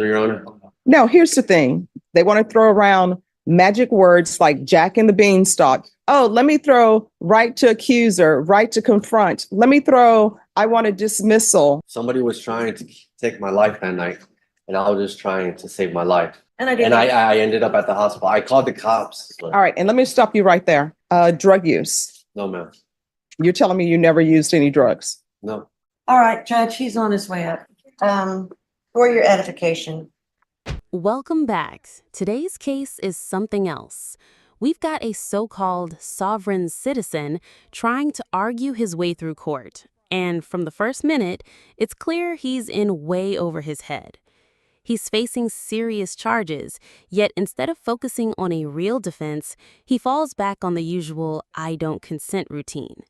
Your Honor. No, here's the thing. They want to throw around magic words like Jack and the Beanstalk. Oh, let me throw right to accuser, right to confront. Let me throw, I want a dismissal. Somebody was trying to take my life that night, and I was just trying to save my life. And I did. And I ended up at the hospital. I called the cops. All right, and let me stop you right there. Drug use. No, ma'am. You're telling me you never used any drugs? No. All right, Judge, he's on his way up. For your edification. Welcome back. Today's case is something else. We've got a so-called sovereign citizen trying to argue his way through court. And from the first minute, it's clear he's in way over his head. He's facing serious charges, yet instead of focusing on a real defense, he falls back on the usual "I don't consent" routine.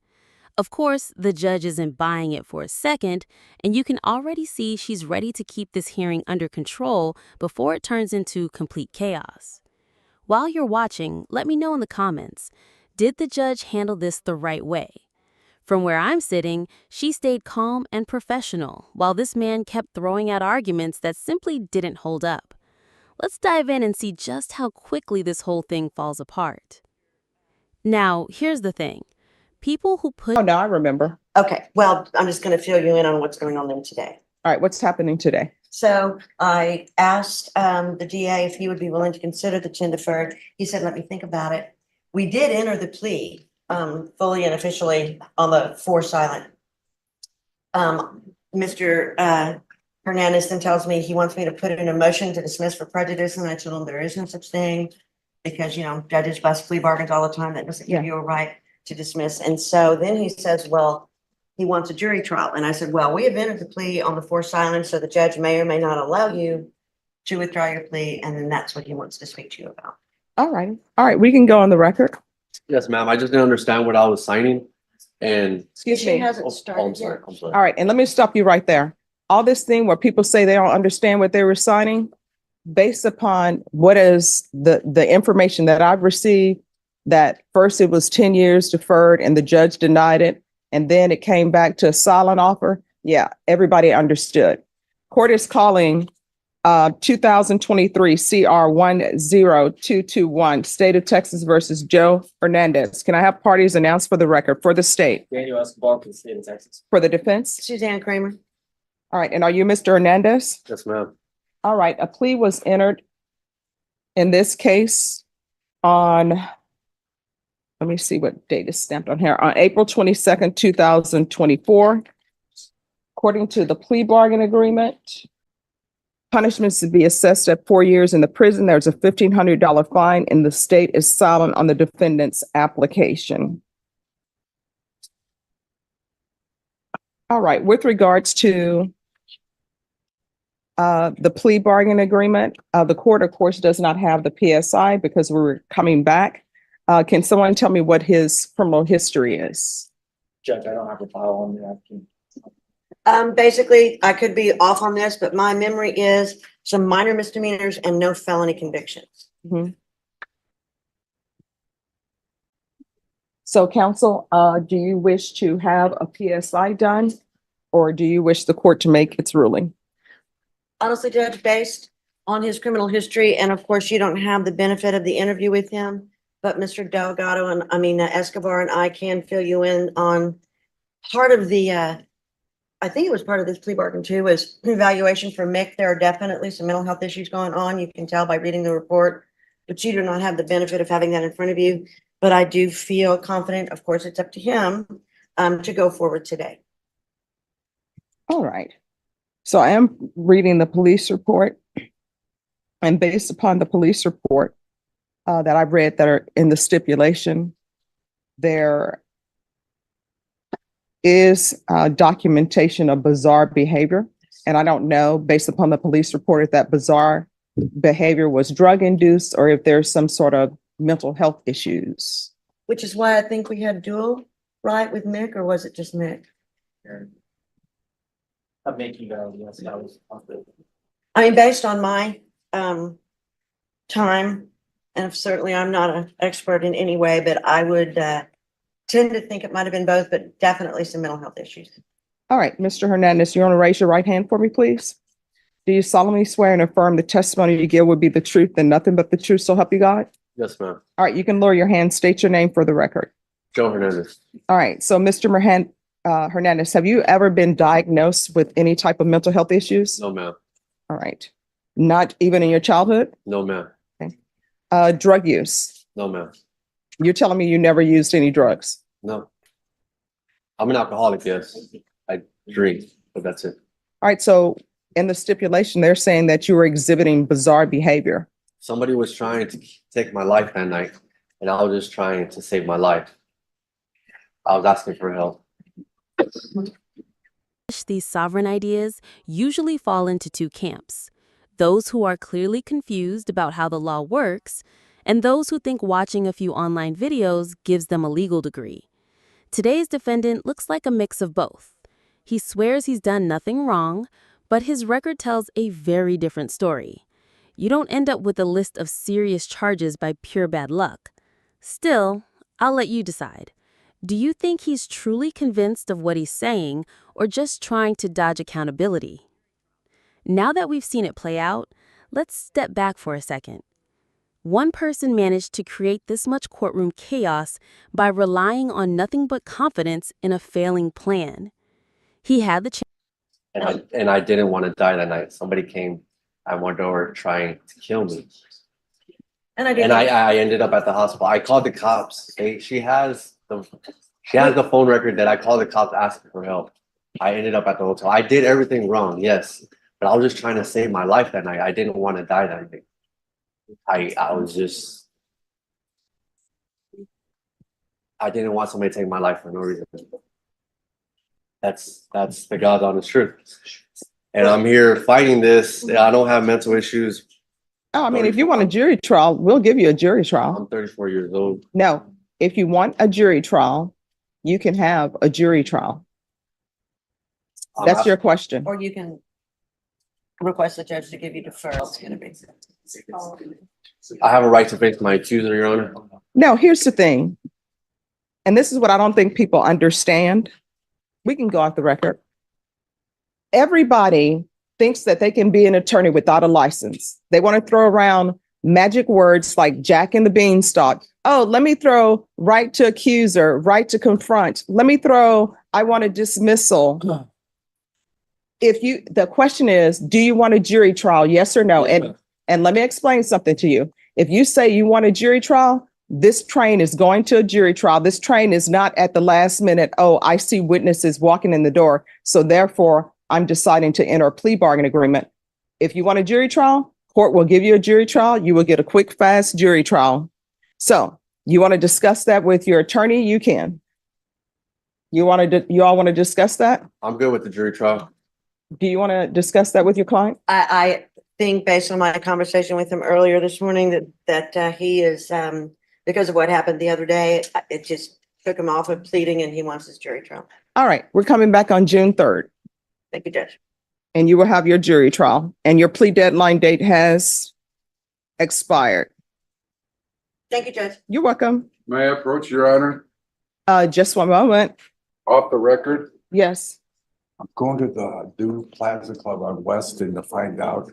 Of course, the judge isn't buying it for a second, and you can already see she's ready to keep this hearing under control before it turns into complete chaos. While you're watching, let me know in the comments, did the judge handle this the right way? From where I'm sitting, she stayed calm and professional, while this man kept throwing out arguments that simply didn't hold up. Let's dive in and see just how quickly this whole thing falls apart. Now, here's the thing. People who put... Oh, no, I remember. Okay, well, I'm just going to fill you in on what's going on there today. All right, what's happening today? So I asked the DA if he would be willing to consider the 10 deferred. He said, let me think about it. We did enter the plea fully and officially on the 4 silent. Mr. Hernandez then tells me he wants me to put in a motion to dismiss for prejudice, and I told him there is no such thing because, you know, judges bust plea bargains all the time. That doesn't give you a right to dismiss. And so then he says, well, he wants a jury trial. And I said, well, we have entered the plea on the 4 silent, so the judge may or may not allow you to withdraw your plea. And then that's what he wants to speak to you about. All right. All right, we can go on the record. Yes, ma'am. I just didn't understand what I was signing. And Excuse She me. hasn't I'm started sorry. yet. I'm sorry. All right, and let me stop you right there. All this thing where people say they don't understand what they were signing, based upon what is the information that I've received, that first it was 10 years deferred and the judge denied it, and then it came back to a silent offer. Yeah, everybody understood. Court is calling 2023 CR 10221, State of Texas versus Joe Hernandez. Can I have parties announced for the record for the state? Daniel Escobar for the state of Texas. For the defense? Suzanne Kramer. All right, and are you Mr. Hernandez? Yes, ma'am. All right, a plea was entered in this case on, let me see what date is stamped on here, on April 22nd, 2024. According to the plea bargain agreement, punishments to be assessed at 4 years in the prison. There's a $1,500 fine, and the state is silent on the defendant's application. All right, with regards to the plea bargain agreement, the court, of course, does not have the PSI because we're coming back. Can someone tell me what his criminal history is? Judge, I don't have a file on that. Basically, I could be off on this, but my memory is some minor misdemeanors and no felony convictions. Mhm. So counsel, do you wish to have a PSI done, or do you wish the court to make its ruling? Honestly, Judge, based on his criminal history, and of course, you don't have the benefit of the interview with him, but Mr. Delgado and Escobar and I can fill you in on part of the, I think it was part of this plea bargain too, was evaluation for Mick. There are definitely some mental health issues going on. You can tell by reading the report, but you do not have the benefit of having that in front of you. But I do feel confident, of course, it's up to him to go forward today. All right. So I am reading the police report, and based upon the police report that I've read that are in the stipulation, there is documentation of bizarre behavior. And I don't know, based upon the police report, if that bizarre behavior was drug induced or if there's some sort of mental health issues. Which is why I think we had dual, right, with Mick, or was it just Mick? I'm making yes, that was. I mean, based on my time, and certainly I'm not an expert in any way, but I would tend to think it might have been both, but definitely some mental health issues. All right, Mr. Hernandez, you want to raise your right hand for me, please? Do you solemnly swear and affirm the testimony you give will be the truth and nothing but the truth, so help you God? Yes, ma'am. All right, you can lower your hand, state your name for the record. Joe Hernandez. All right, so Mr. Hernandez, have you ever been diagnosed with any type of mental health issues? No, ma'am. All right. Not even in your childhood? No, ma'am. Drug use? No, ma'am. You're telling me you never used any drugs? No. I'm an alcoholic, yes. I drink, but that's it. All right, so in the stipulation, they're saying that you were exhibiting bizarre behavior. Somebody was trying to take my life that night, and I was just trying to save my life. I was asking for help. These sovereign ideas usually fall into two camps: those who are clearly confused about how the law works, and those who think watching a few online videos gives them a legal degree. Today's defendant looks like a mix of both. He swears he's done nothing wrong, but his record tells a very different story. You don't end up with a list of serious charges by pure bad luck. Still, I'll let you decide. Do you think he's truly convinced of what he's saying, or just trying to dodge accountability? Now that we've seen it play out, let's step back for a second. One person managed to create this much courtroom chaos by relying on nothing but confidence in a failing plan. He had the chance. And I didn't want to die that night. Somebody came at my door trying to kill me. And I And didn't, I ended up at the hospital. I called the cops. She has the phone record that I called the cops asking for help. I ended up at the hotel. I did everything wrong, yes. But I was just trying to save my life that night. I didn't want to die that night. I didn't want somebody to take my life for no reason. That's the God's honest truth. And I'm here fighting this. I don't have mental issues. Oh, I mean, if you want a jury trial, we'll give you a jury trial. I'm 34 years old. No, if you want a jury trial, you can have a jury trial. That's your question. or you can request the judge to give you deferral. It's gonna be. I have a right to face my accuser, Your Honor. No, here's the thing. And this is what I don't think people understand. We can go off the record. Everybody thinks that they can be an attorney without a license. They want to throw around magic words like Jack and the Beanstalk. Oh, let me throw right to accuser, right to confront. Let me throw, I want a dismissal. The question is, do you want a jury trial? Yes or no? And let me explain something to you. If you say you want a jury trial, this train is going to a jury trial. This train is not at the last minute. Oh, I see witnesses walking in the door, so therefore I'm deciding to enter a plea bargain agreement. If you want a jury trial, court will give you a jury trial. You will get a quick, fast jury trial. So you want to discuss that with your attorney? You can. You all want to discuss that? I'm good with the jury trial. Do you want to discuss that with your client? I think based on my conversation with him earlier this morning that he is, because of what happened the other day, it just took him off of pleading and he wants his jury trial. All right, we're coming back on June 3rd. Thank you, Judge. And you will have your jury trial, and your plea deadline date has expired. Thank you, Judge. You're welcome. May I approach, Your Honor? Just one moment. Off the record? Yes. I'm going to the new Plaza Club on Weston to find out.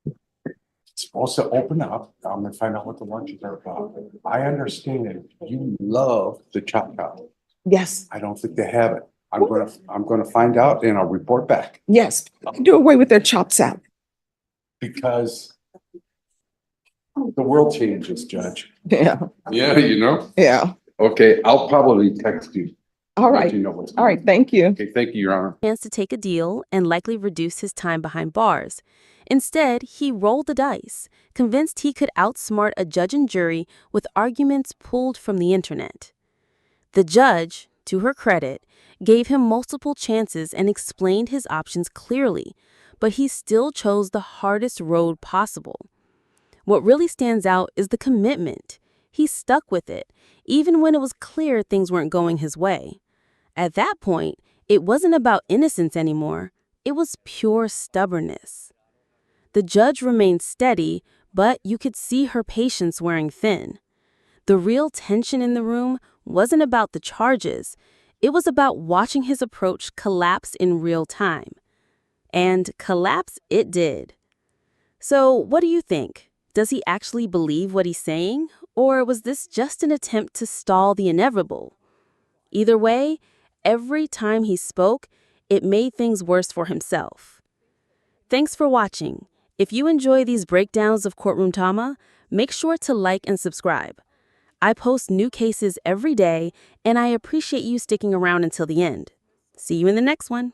It's supposed to open up. I'm gonna find out what the lunches are about. I understand you love the chop top. Yes. I don't think they have it. I'm gonna find out and I'll report back Yes. Do away with their chops out. because the world changes, Judge. Yeah. Yeah, you know? Yeah. Okay, I'll probably text you. All let right. you know what's All right. going Thank you. on. Okay, thank you, Your Honor. Chance to take a deal and likely reduce his time behind bars. Instead, he rolled the dice, convinced he could outsmart a judge and jury with arguments pulled from the internet. The judge, to her credit, gave him multiple chances and explained his options clearly, but he still chose the hardest road possible. What really stands out is the commitment. He stuck with it, even when it was clear things weren't going his way. At that point, it wasn't about innocence anymore. It was pure stubbornness. The judge remained steady, but you could see her patience wearing thin. The real tension in the room wasn't about the charges. It was about watching his approach collapse in real time. And collapse it did. So, what do you think? Does he actually believe what he's saying? Or was this just an attempt to stall the inevitable? Either way, every time he spoke, it made things worse for himself. Thanks for watching. If you enjoy these breakdowns of courtroom trauma, make sure to like and subscribe. I post new cases every day, and I appreciate you sticking around until the end. See you in the next one.